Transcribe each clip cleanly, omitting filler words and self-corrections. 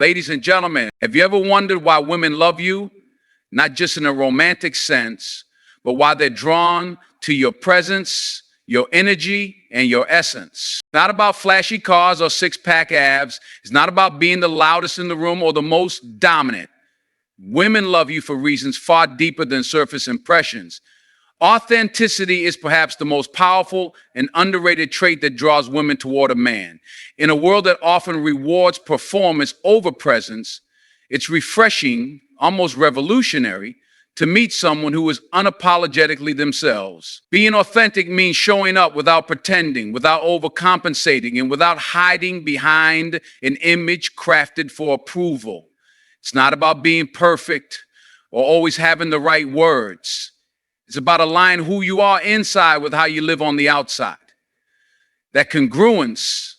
Ladies and gentlemen, have you ever wondered why women love you? Not just in a romantic sense, but why they're drawn to your presence, your energy, and your essence. It's not about flashy cars or six-pack abs. It's not about being the loudest in the room or the most dominant. Women love you for reasons far deeper than surface impressions. Authenticity is perhaps the most powerful and underrated trait that draws women toward a man. In a world that often rewards performance over presence, it's refreshing, almost revolutionary, to meet someone who is unapologetically themselves. Being authentic means showing up without pretending, without overcompensating, and without hiding behind an image crafted for approval. It's not about being perfect or always having the right words. It's about aligning who you are inside with how you live on the outside. That congruence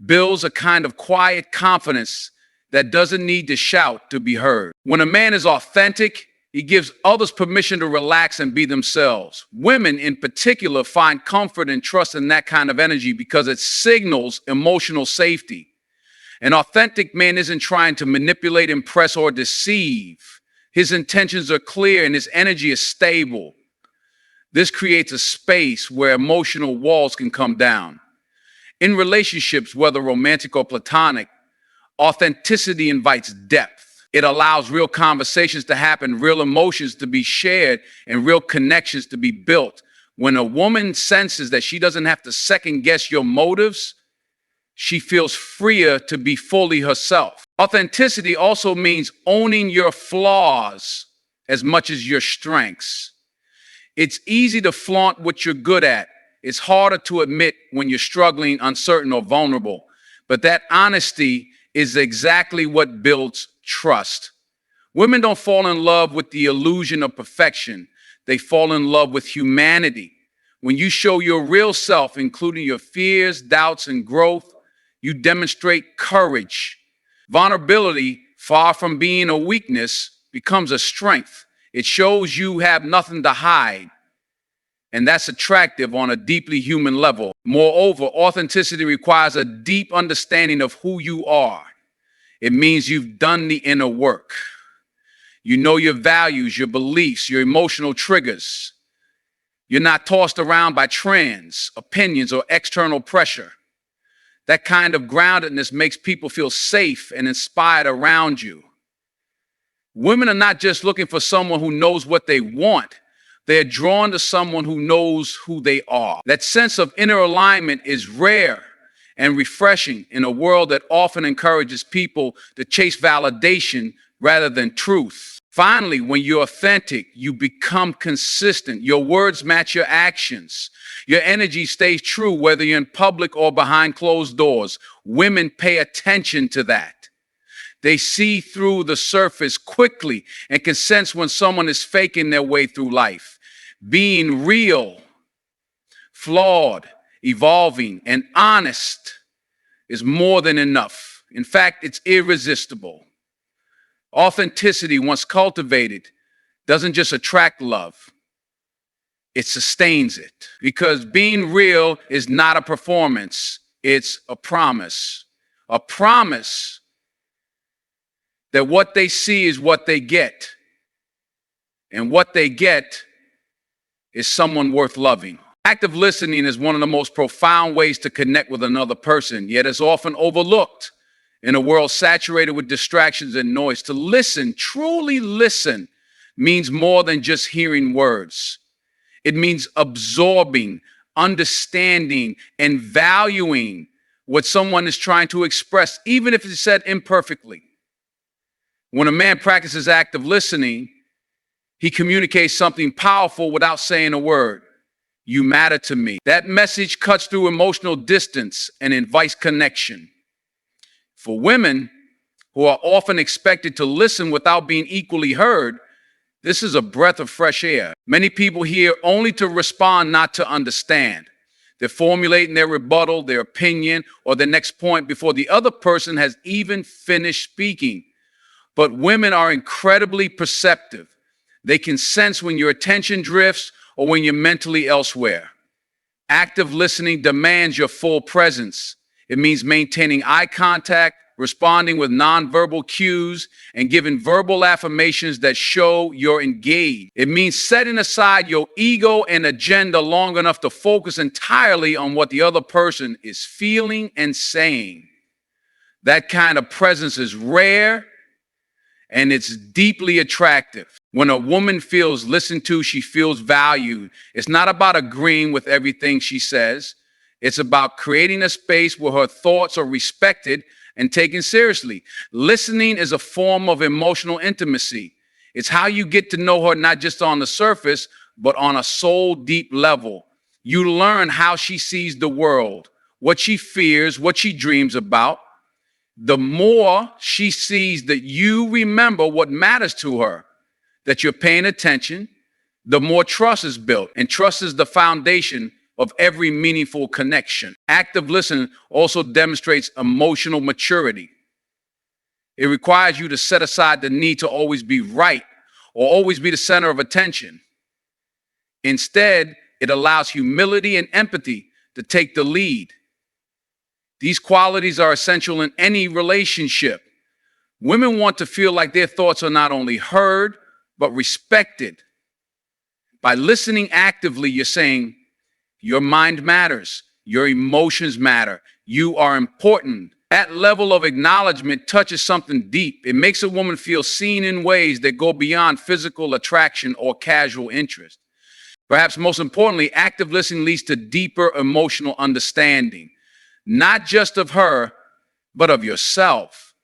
builds a kind of quiet confidence that doesn't need to shout to be heard. When a man is authentic, he gives others permission to relax and be themselves. Women in particular find comfort and trust in that kind of energy because it signals emotional safety. An authentic man isn't trying to manipulate, impress, or deceive. His intentions are clear and his energy is stable. This creates a space where emotional walls can come down. In relationships, whether romantic or platonic, authenticity invites depth. It allows real conversations to happen, real emotions to be shared, and real connections to be built. When a woman senses that she doesn't have to second guess your motives, she feels freer to be fully herself. Authenticity also means owning your flaws as much as your strengths. It's easy to flaunt what you're good at. It's harder to admit when you're struggling, uncertain, or vulnerable. But that honesty is exactly what builds trust. Women don't fall in love with the illusion of perfection. They fall in love with humanity. When you show your real self, including your fears, doubts, and growth, you demonstrate courage. Vulnerability, far from being a weakness, becomes a strength. It shows you have nothing to hide. And that's attractive on a deeply human level. Moreover, authenticity requires a deep understanding of who you are. It means you've done the inner work. You know your values, your beliefs, your emotional triggers. You're not tossed around by trends, opinions, or external pressure. That kind of groundedness makes people feel safe and inspired around you. Women are not just looking for someone who knows what they want. They're drawn to someone who knows who they are. That sense of inner alignment is rare and refreshing in a world that often encourages people to chase validation rather than truth. Finally, when you're authentic, you become consistent. Your words match your actions. Your energy stays true whether you're in public or behind closed doors. Women pay attention to that. They see through the surface quickly and can sense when someone is faking their way through life. Being real, flawed, evolving, and honest is more than enough. In fact, it's irresistible. Authenticity, once cultivated, doesn't just attract love, it sustains it. Because being real is not a performance, it's a promise. A promise that what they see is what they get. And what they get is someone worth loving. Active listening is one of the most profound ways to connect with another person, yet it's often overlooked in a world saturated with distractions and noise. To listen, truly listen, means more than just hearing words. It means absorbing, understanding, and valuing what someone is trying to express, even if it's said imperfectly. When a man practices active listening, he communicates something powerful without saying a word. You matter to me. That message cuts through emotional distance and invites connection. For women who are often expected to listen without being equally heard, this is a breath of fresh air. Many people hear only to respond, not to understand. They're formulating their rebuttal, their opinion, or the next point before the other person has even finished speaking. But women are incredibly perceptive. They can sense when your attention drifts or when you're mentally elsewhere. Active listening demands your full presence. It means maintaining eye contact, responding with nonverbal cues, and giving verbal affirmations that show you're engaged. It means setting aside your ego and agenda long enough to focus entirely on what the other person is feeling and saying. That kind of presence is rare and it's deeply attractive. When a woman feels listened to, she feels valued. It's not about agreeing with everything she says. It's about creating a space where her thoughts are respected and taken seriously. Listening is a form of emotional intimacy. It's how you get to know her not just on the surface, but on a soul deep level. You learn how she sees the world, what she fears, what she dreams about. The more she sees that you remember what matters to her, that you're paying attention, the more trust is built. And trust is the foundation of every meaningful connection. Active listening also demonstrates emotional maturity. It requires you to set aside the need to always be right or always be the center of attention. Instead, it allows humility and empathy to take the lead. These qualities are essential in any relationship. Women want to feel like their thoughts are not only heard, but respected. By listening actively, you're saying, your mind matters, your emotions matter, you are important. That level of acknowledgement touches something deep. It makes a woman feel seen in ways that go beyond physical attraction or casual interest. Perhaps most importantly, active listening leads to deeper emotional understanding, not just of her, but of yourself.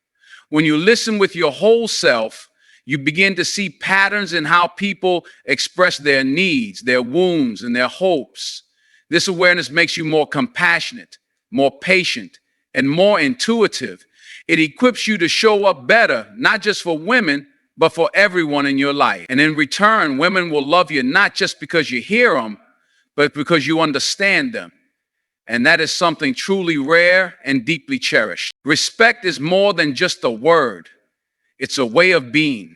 When you listen with your whole self, you begin to see patterns in how people express their needs, their wounds, and their hopes. This awareness makes you more compassionate, more patient, and more intuitive. It equips you to show up better, not just for women, but for everyone in your life. And in return, women will love you not just because you hear them, but because you understand them. And that is something truly rare and deeply cherished. Respect is more than just a word. It's a way of being,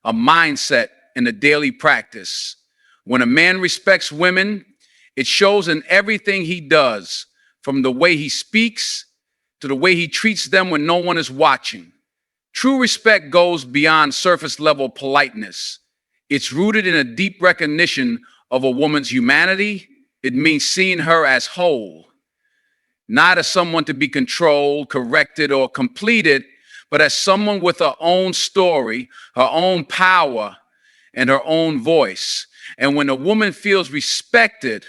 a mindset, and a daily practice. When a man respects women, it shows in everything he does, from the way he speaks to the way he treats them when no one is watching. True respect goes beyond surface level politeness. It's rooted in a deep recognition of a woman's humanity. It means seeing her as whole, not as someone to be controlled, corrected, or completed, but as someone with her own story, her own power, and her own voice. And when a woman feels respected,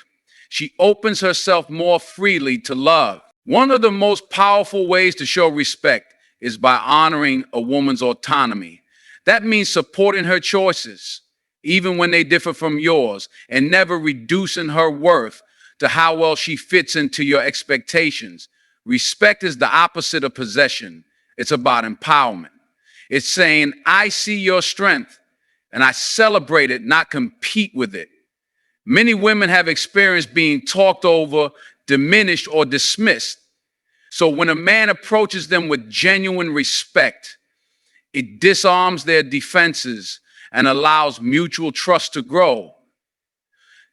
she opens herself more freely to love. One of the most powerful ways to show respect is by honoring a woman's autonomy. That means supporting her choices, even when they differ from yours, and never reducing her worth to how well she fits into your expectations. Respect is the opposite of possession. It's about empowerment. It's saying, I see your strength and I celebrate it, not compete with it. Many women have experienced being talked over, diminished, or dismissed. So when a man approaches them with genuine respect, it disarms their defenses and allows mutual trust to grow.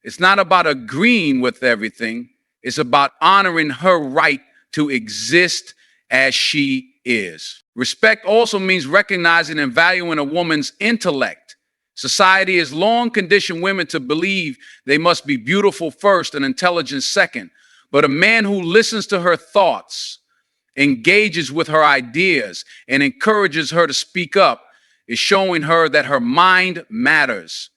It's not about agreeing with everything. It's about honoring her right to exist as she is. Respect also means recognizing and valuing a woman's intellect. Society has long conditioned women to believe they must be beautiful first and intelligent second. But a man who listens to her thoughts, engages with her ideas, and encourages her to speak up is showing her that her mind matters.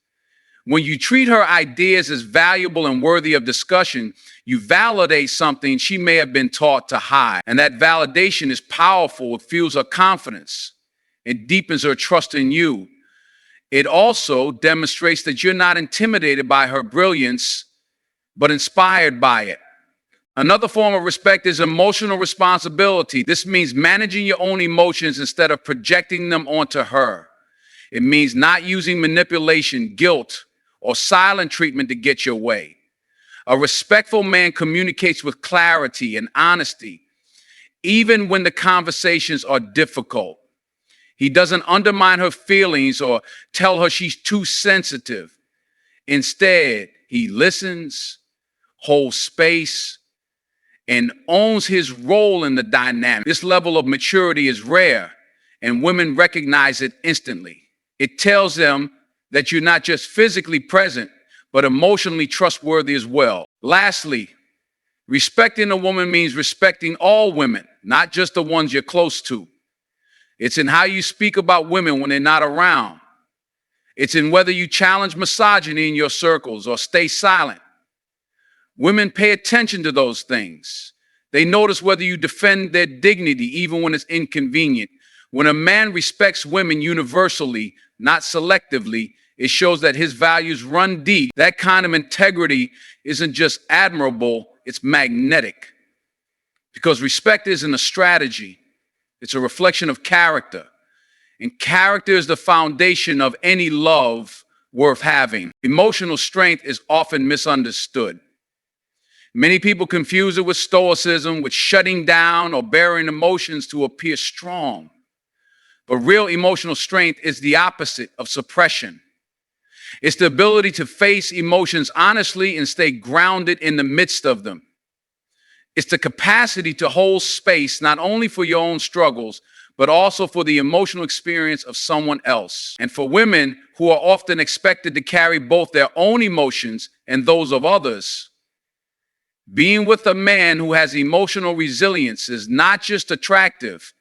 When you treat her ideas as valuable and worthy of discussion, you validate something she may have been taught to hide. And that validation is powerful. It fuels her confidence. It deepens her trust in you. It also demonstrates that you're not intimidated by her brilliance, but inspired by it. Another form of respect is emotional responsibility. This means managing your own emotions instead of projecting them onto her. It means not using manipulation, guilt, or silent treatment to get your way. A respectful man communicates with clarity and honesty, even when the conversations are difficult. He doesn't undermine her feelings or tell her she's too sensitive. Instead, he listens, holds space, and owns his role in the dynamic. This level of maturity is rare, and women recognize it instantly. It tells them that you're not just physically present, but emotionally trustworthy as well. Lastly, respecting a woman means respecting all women, not just the ones you're close to. It's in how you speak about women when they're not around. It's in whether you challenge misogyny in your circles or stay silent. Women pay attention to those things. They notice whether you defend their dignity even when it's inconvenient. When a man respects women universally, not selectively, it shows that his values run deep. That kind of integrity isn't just admirable, it's magnetic. Because respect isn't a strategy, it's a reflection of character. And character is the foundation of any love worth having. Emotional strength is often misunderstood. Many people confuse it with stoicism, with shutting down or bearing emotions to appear strong. But real emotional strength is the opposite of suppression. It's the ability to face emotions honestly and stay grounded in the midst of them. It's the capacity to hold space not only for your own struggles, but also for the emotional experience of someone else. And for women who are often expected to carry both their own emotions and those of others, being with a man who has emotional resilience is not just attractive,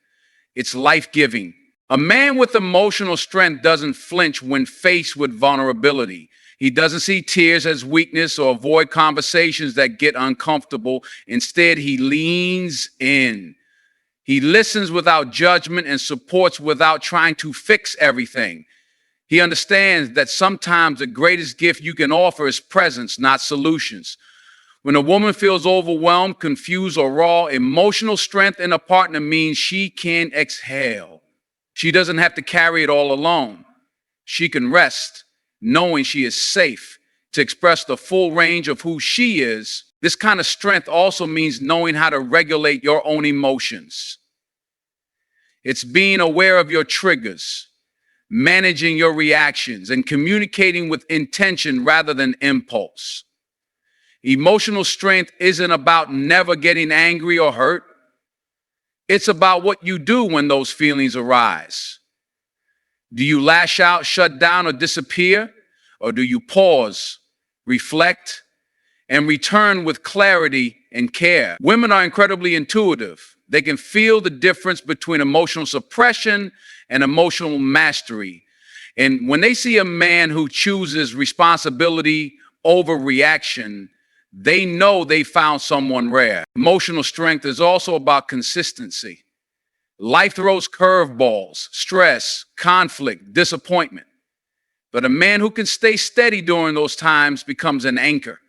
it's life-giving. A man with emotional strength doesn't flinch when faced with vulnerability. He doesn't see tears as weakness or avoid conversations that get uncomfortable. Instead, he leans in. He listens without judgment and supports without trying to fix everything. He understands that sometimes the greatest gift you can offer is presence, not solutions. When a woman feels overwhelmed, confused, or raw, emotional strength in a partner means she can exhale. She doesn't have to carry it all alone. She can rest, knowing she is safe to express the full range of who she is. This kind of strength also means knowing how to regulate your own emotions. It's being aware of your triggers, managing your reactions, and communicating with intention rather than impulse. Emotional strength isn't about never getting angry or hurt. It's about what you do when those feelings arise. Do you lash out, shut down, or disappear? Or do you pause, reflect, and return with clarity and care? Women are incredibly intuitive. They can feel the difference between emotional suppression and emotional mastery. And when they see a man who chooses responsibility over reaction, they know they found someone rare. Emotional strength is also about consistency. Life throws curveballs, stress, conflict, disappointment. But a man who can stay steady during those times becomes an anchor.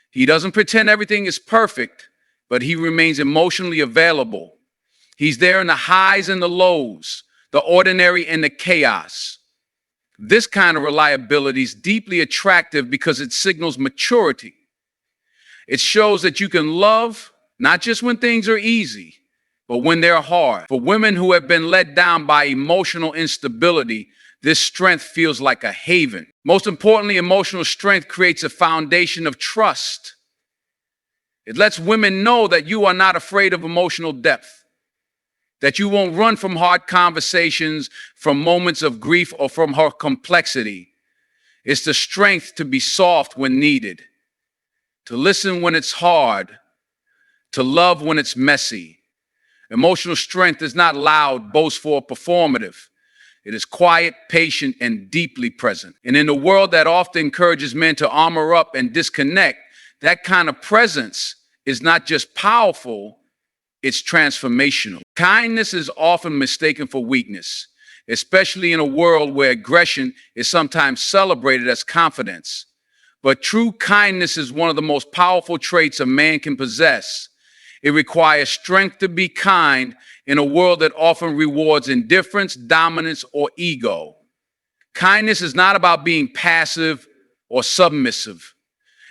He doesn't pretend everything is perfect, but he remains emotionally available. He's there in the highs and the lows, the ordinary and the chaos. This kind of reliability is deeply attractive because it signals maturity. It shows that you can love not just when things are easy, but when they're hard. For women who have been let down by emotional instability, this strength feels like a haven. Most importantly, emotional strength creates a foundation of trust. It lets women know that you are not afraid of emotional depth, that you won't run from hard conversations, from moments of grief, or from her complexity. It's the strength to be soft when needed, to listen when it's hard, to love when it's messy. Emotional strength is not loud, boastful, or performative. It is quiet, patient, and deeply present. And in a world that often encourages men to armor up and disconnect, that kind of presence is not just powerful, it's transformational. Kindness is often mistaken for weakness, especially in a world where aggression is sometimes celebrated as confidence. But true kindness is one of the most powerful traits a man can possess. It requires strength to be kind in a world that often rewards indifference, dominance, or ego. Kindness is not about being passive or submissive.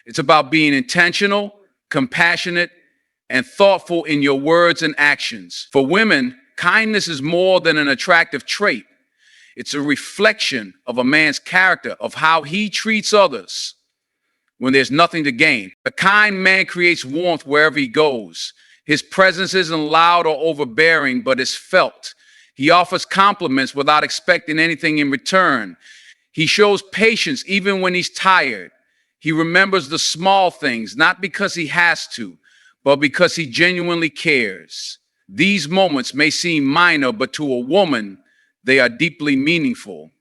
It's about being intentional, compassionate, and thoughtful in your words and actions. For women, kindness is more than an attractive trait. It's a reflection of a man's character, of how he treats others. when there's nothing to gain. A kind man creates warmth wherever he goes. His presence isn't loud or overbearing, but is felt. He offers compliments without expecting anything in return. He shows patience even when he's tired. He remembers the small things, not because he has to, but because he genuinely cares. These moments may seem minor, but to a woman, they are deeply meaningful.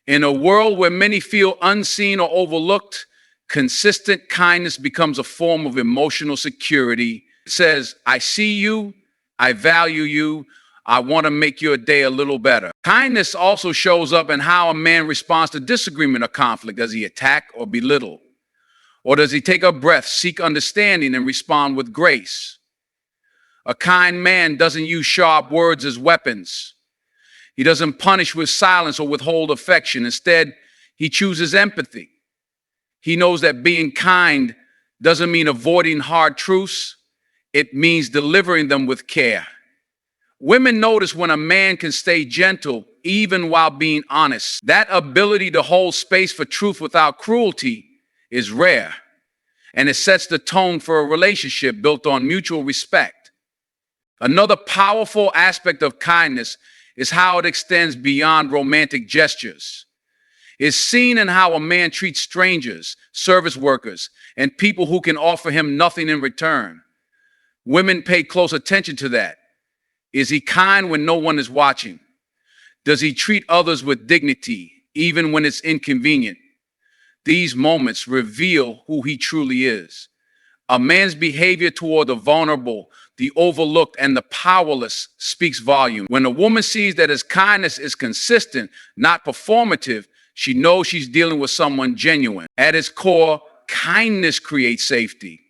In a world where many feel unseen or overlooked, consistent kindness becomes a form of emotional security. It says, I see you, I value you, I want to make your day a little better. Kindness also shows up in how a man responds to disagreement or conflict. Does he attack or belittle? Or does he take a breath, seek understanding, and respond with grace? A kind man doesn't use sharp words as weapons. He doesn't punish with silence or withhold affection. Instead, he chooses empathy. He knows that being kind doesn't mean avoiding hard truths. It means delivering them with care. Women notice when a man can stay gentle even while being honest. That ability to hold space for truth without cruelty is rare, and it sets the tone for a relationship built on mutual respect. Another powerful aspect of kindness is how it extends beyond romantic gestures. It's seen in how a man treats strangers, service workers, and people who can offer him nothing in return. Women pay close attention to that. Is he kind when no one is watching? Does he treat others with dignity, even when it's inconvenient? These moments reveal who he truly is. A man's behavior toward the vulnerable, the overlooked, and the powerless speaks volume. When a woman sees that his kindness is consistent, not performative, she knows she's dealing with someone genuine. At its core, kindness creates safety.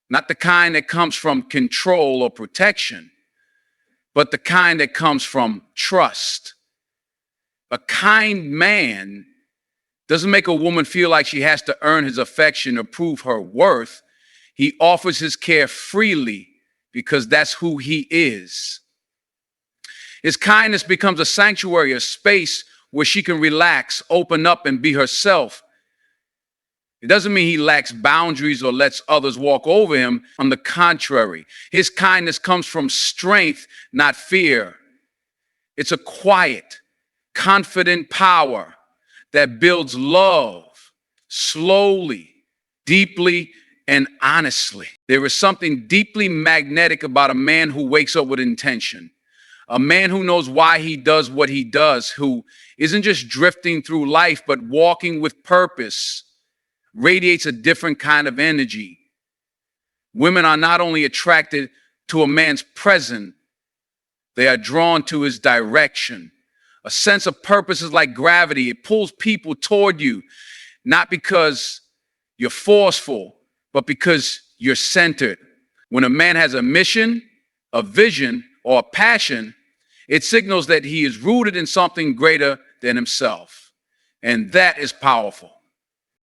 Not the kind that comes from control or protection, but the kind that comes from trust. A kind man doesn't make a woman feel like she has to earn his affection or prove her worth. He offers his care freely because that's who he is. His kindness becomes a sanctuary, a space where she can relax, open up, and be herself. It doesn't mean he lacks boundaries or lets others walk over him. On the contrary, his kindness comes from strength, not fear. It's a quiet, confident power that builds love slowly, deeply, and honestly. There is something deeply magnetic about a man who wakes up with intention. A man who knows why he does what he does, who isn't just drifting through life, but walking with purpose, radiates a different kind of energy. Women are not only attracted to a man's presence, they are drawn to his direction. A sense of purpose is like gravity. It pulls people toward you, not because you're forceful, but because you're centered. When a man has a mission, a vision, or a passion, it signals that he is rooted in something greater than himself. And that is powerful.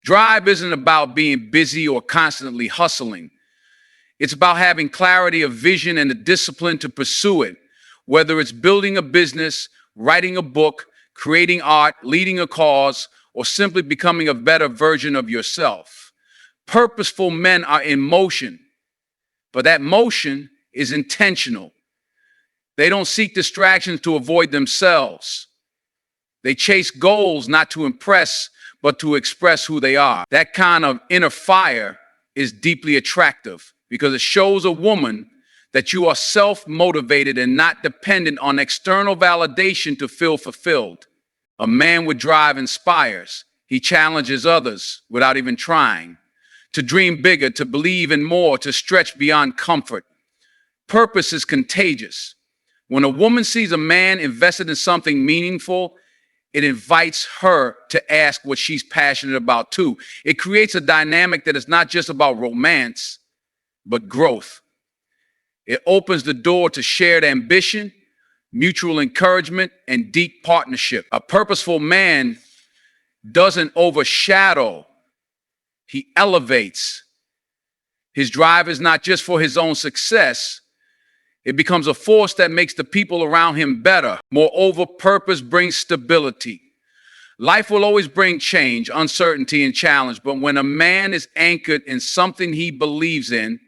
Drive isn't about being busy or constantly hustling. It's about having clarity of vision and the discipline to pursue it, whether it's building a business, writing a book, creating art, leading a cause, or simply becoming a better version of yourself. Purposeful men are in motion, but that motion is intentional. They don't seek distractions to avoid themselves. They chase goals not to impress, but to express who they are. That kind of inner fire is deeply attractive because it shows a woman that you are self-motivated and not dependent on external validation to feel fulfilled. A man with drive inspires. He challenges others without even trying, to dream bigger, to believe in more, to stretch beyond comfort. Purpose is contagious. When a woman sees a man invested in something meaningful, it invites her to ask what she's passionate about too. It creates a dynamic that is not just about romance, but growth. It opens the door to shared ambition, mutual encouragement, and deep partnership. A purposeful man doesn't overshadow, he elevates. His drive is not just for his own success. It becomes a force that makes the people around him better. Moreover, purpose brings stability. Life will always bring change, uncertainty, and challenge, but when a man is anchored in something he believes in,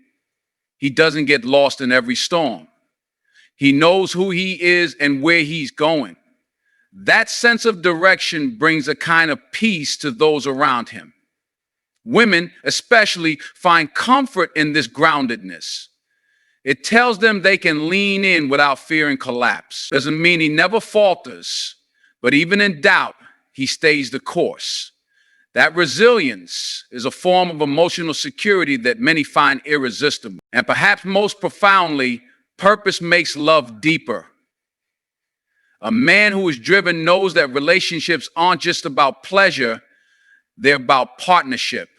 he doesn't get lost in every storm. He knows who he is and where he's going. That sense of direction brings a kind of peace to those around him. Women, especially, find comfort in this groundedness. It tells them they can lean in without fearing collapse. Doesn't mean he never falters, but even in doubt, he stays the course. That resilience is a form of emotional security that many find irresistible. And perhaps most profoundly, purpose makes love deeper. A man who is driven knows that relationships aren't just about pleasure, they're about partnership.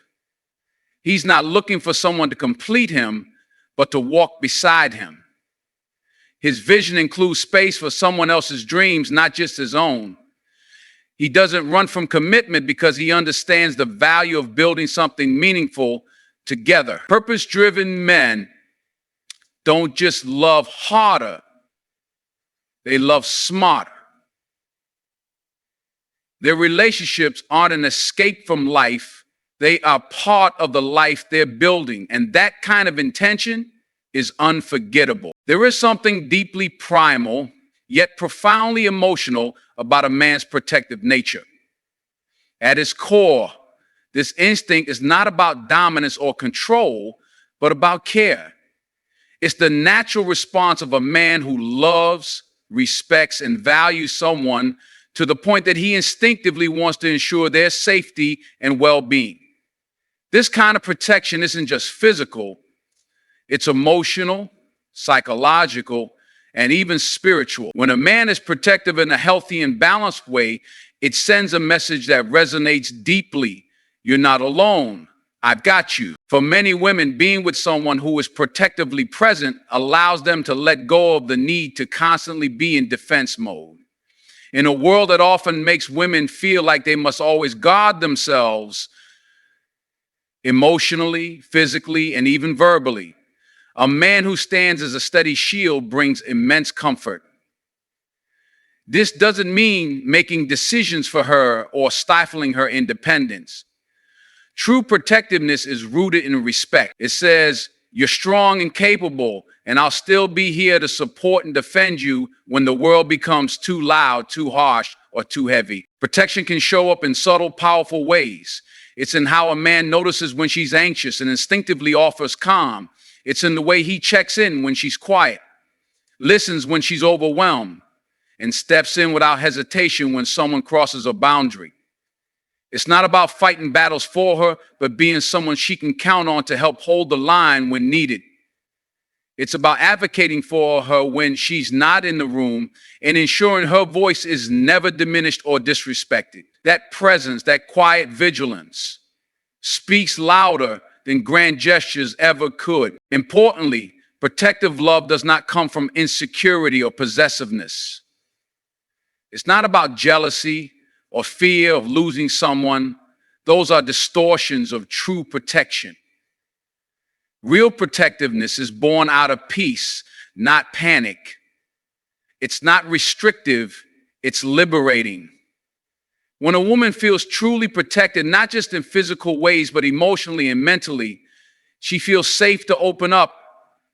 He's not looking for someone to complete him, but to walk beside him. His vision includes space for someone else's dreams, not just his own. He doesn't run from commitment because he understands the value of building something meaningful together. Purpose-driven men don't just love harder, they love smarter. Their relationships aren't an escape from life, they are part of the life they're building, and that kind of intention is unforgettable. There is something deeply primal, yet profoundly emotional about a man's protective nature. At its core, this instinct is not about dominance or control, but about care. It's the natural response of a man who loves, respects, and values someone to the point that he instinctively wants to ensure their safety and well-being. This kind of protection isn't just physical, it's emotional, psychological, and even spiritual. When a man is protective in a healthy and balanced way, it sends a message that resonates deeply. You're not alone. I've got you. For many women, being with someone who is protectively present allows them to let go of the need to constantly be in defense mode. In a world that often makes women feel like they must always guard themselves emotionally, physically, and even verbally, a man who stands as a steady shield brings immense comfort. This doesn't mean making decisions for her or stifling her independence. True protectiveness is rooted in respect. It says, you're strong and capable, and I'll still be here to support and defend you when the world becomes too loud, too harsh, or too heavy. Protection can show up in subtle, powerful ways. It's in how a man notices when she's anxious and instinctively offers calm. It's in the way he checks in when she's quiet, listens when she's overwhelmed, and steps in without hesitation when someone crosses a boundary. It's not about fighting battles for her, but being someone she can count on to help hold the line when needed. It's about advocating for her when she's not in the room and ensuring her voice is never diminished or disrespected. That presence, that quiet vigilance, speaks louder than grand gestures ever could. Importantly, protective love does not come from insecurity or possessiveness. It's not about jealousy or fear of losing someone. Those are distortions of true protection. Real protectiveness is born out of peace, not panic. It's not restrictive, it's liberating. When a woman feels truly protected, not just in physical ways, but emotionally and mentally, she feels safe to open up,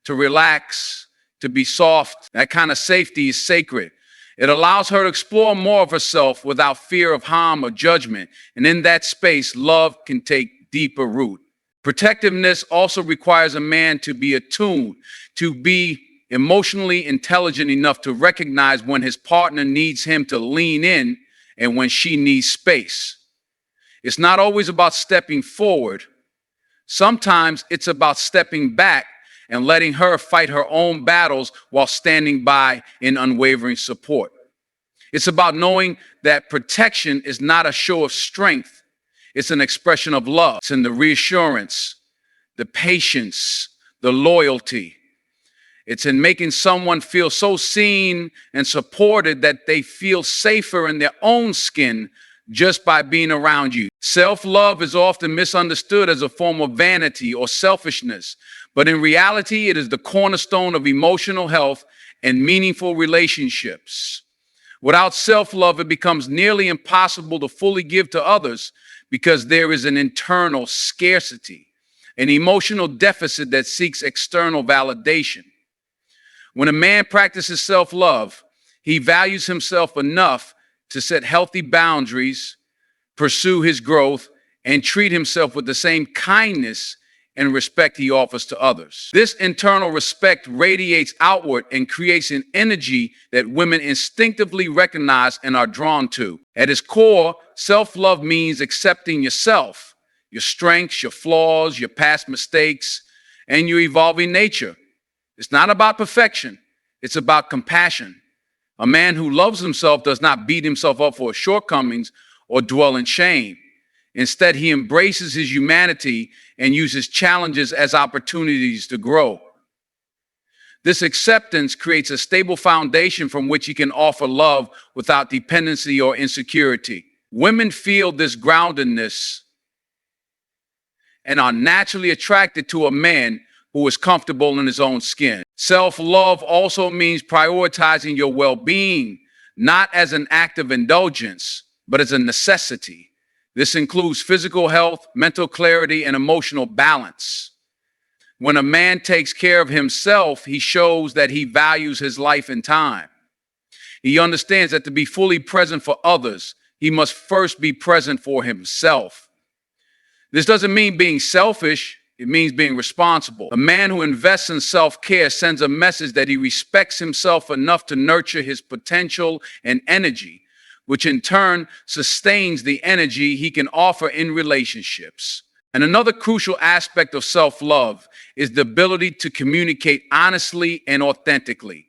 to relax, to be soft. That kind of safety is sacred. It allows her to explore more of herself without fear of harm or judgment. And in that space, love can take deeper root. Protectiveness also requires a man to be attuned, to be emotionally intelligent enough to recognize when his partner needs him to lean in and when she needs space. It's not always about stepping forward. Sometimes it's about stepping back and letting her fight her own battles while standing by in unwavering support. It's about knowing that protection is not a show of strength. It's an expression of love. It's in the reassurance, the patience, the loyalty. It's in making someone feel so seen and supported that they feel safer in their own skin just by being around you. Self-love is often misunderstood as a form of vanity or selfishness, but in reality, it is the cornerstone of emotional health and meaningful relationships. Without self-love, it becomes nearly impossible to fully give to others because there is an internal scarcity, an emotional deficit that seeks external validation. When a man practices self-love, he values himself enough to set healthy boundaries, pursue his growth, and treat himself with the same kindness and respect he offers to others. This internal respect radiates outward and creates an energy that women instinctively recognize and are drawn to. At its core, self-love means accepting yourself, your strengths, your flaws, your past mistakes, and your evolving nature. It's not about perfection. It's about compassion. A man who loves himself does not beat himself up for his shortcomings or dwell in shame. Instead, he embraces his humanity and uses challenges as opportunities to grow. This acceptance creates a stable foundation from which he can offer love without dependency or insecurity. Women feel this groundedness and are naturally attracted to a man who is comfortable in his own skin. Self-love also means prioritizing your well-being, not as an act of indulgence, but as a necessity. This includes physical health, mental clarity, and emotional balance. When a man takes care of himself, he shows that he values his life and time. He understands that to be fully present for others, he must first be present for himself. This doesn't mean being selfish. It means being responsible. A man who invests in self-care sends a message that he respects himself enough to nurture his potential and energy, which in turn sustains the energy he can offer in relationships. And another crucial aspect of self-love is the ability to communicate honestly and authentically.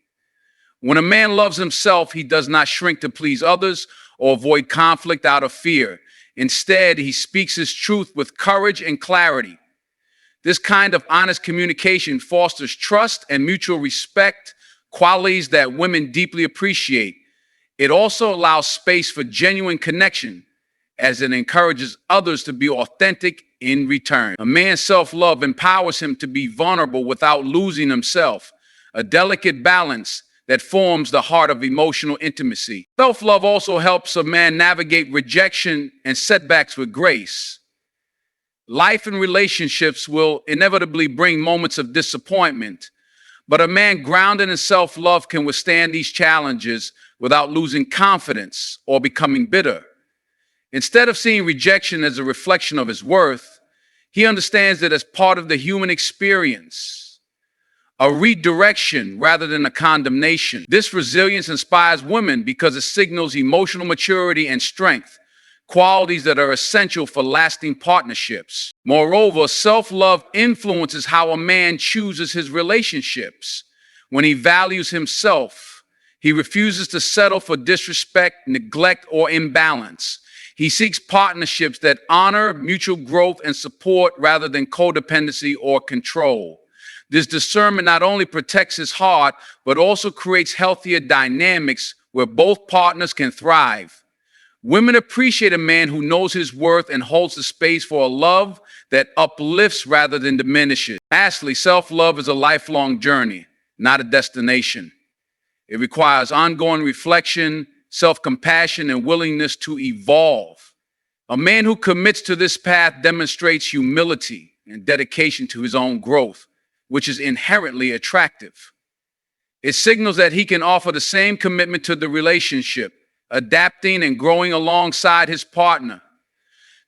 When a man loves himself, he does not shrink to please others or avoid conflict out of fear. Instead, he speaks his truth with courage and clarity. This kind of honest communication fosters trust and mutual respect, qualities that women deeply appreciate. It also allows space for genuine connection, as it encourages others to be authentic in return. A man's self-love empowers him to be vulnerable without losing himself, a delicate balance that forms the heart of emotional intimacy. Self-love also helps a man navigate rejection and setbacks with grace. Life and relationships will inevitably bring moments of disappointment, but a man grounded in self-love can withstand these challenges without losing confidence or becoming bitter. Instead of seeing rejection as a reflection of his worth, he understands it as part of the human experience, a redirection rather than a condemnation. This resilience inspires women because it signals emotional maturity and strength, qualities that are essential for lasting partnerships. Moreover, self-love influences how a man chooses his relationships. When he values himself, he refuses to settle for disrespect, neglect, or imbalance. He seeks partnerships that honor mutual growth and support rather than codependency or control. This discernment not only protects his heart, but also creates healthier dynamics where both partners can thrive. Women appreciate a man who knows his worth and holds the space for a love that uplifts rather than diminishes. Lastly, self-love is a lifelong journey, not a destination. It requires ongoing reflection, self-compassion, and willingness to evolve. A man who commits to this path demonstrates humility and dedication to his own growth, which is inherently attractive. It signals that he can offer the same commitment to the relationship, adapting and growing alongside his partner.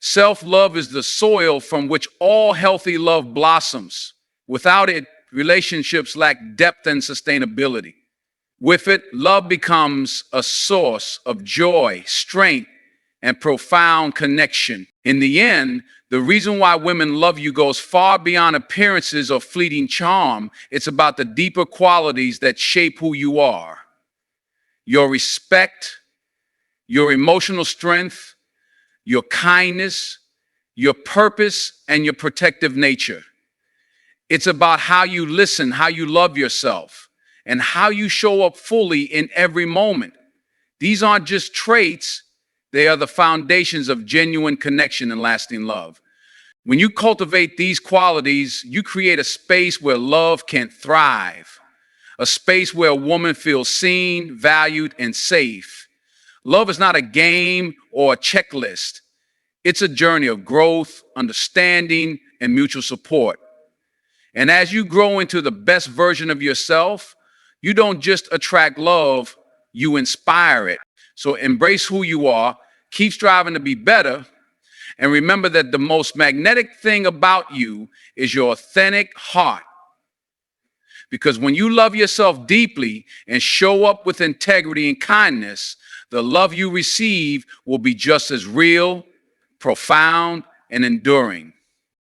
Self-love is the soil from which all healthy love blossoms. Without it, relationships lack depth and sustainability. With it, love becomes a source of joy, strength, and profound connection. In the end, the reason why women love you goes far beyond appearances or fleeting charm. It's about the deeper qualities that shape who you are. Your respect, your emotional strength, your kindness, your purpose, and your protective nature. It's about how you listen, how you love yourself, and how you show up fully in every moment. These aren't just traits, they are the foundations of genuine connection and lasting love. When you cultivate these qualities, you create a space where love can thrive, a space where a woman feels seen, valued, and safe. Love is not a game or a checklist. It's a journey of growth, understanding, and mutual support. And as you grow into the best version of yourself, you don't just attract love, you inspire it. So embrace who you are, keep striving to be better, and remember that the most magnetic thing about you is your authentic heart. Because when you love yourself deeply and show up with integrity and kindness, the love you receive will be just as real, profound, and enduring.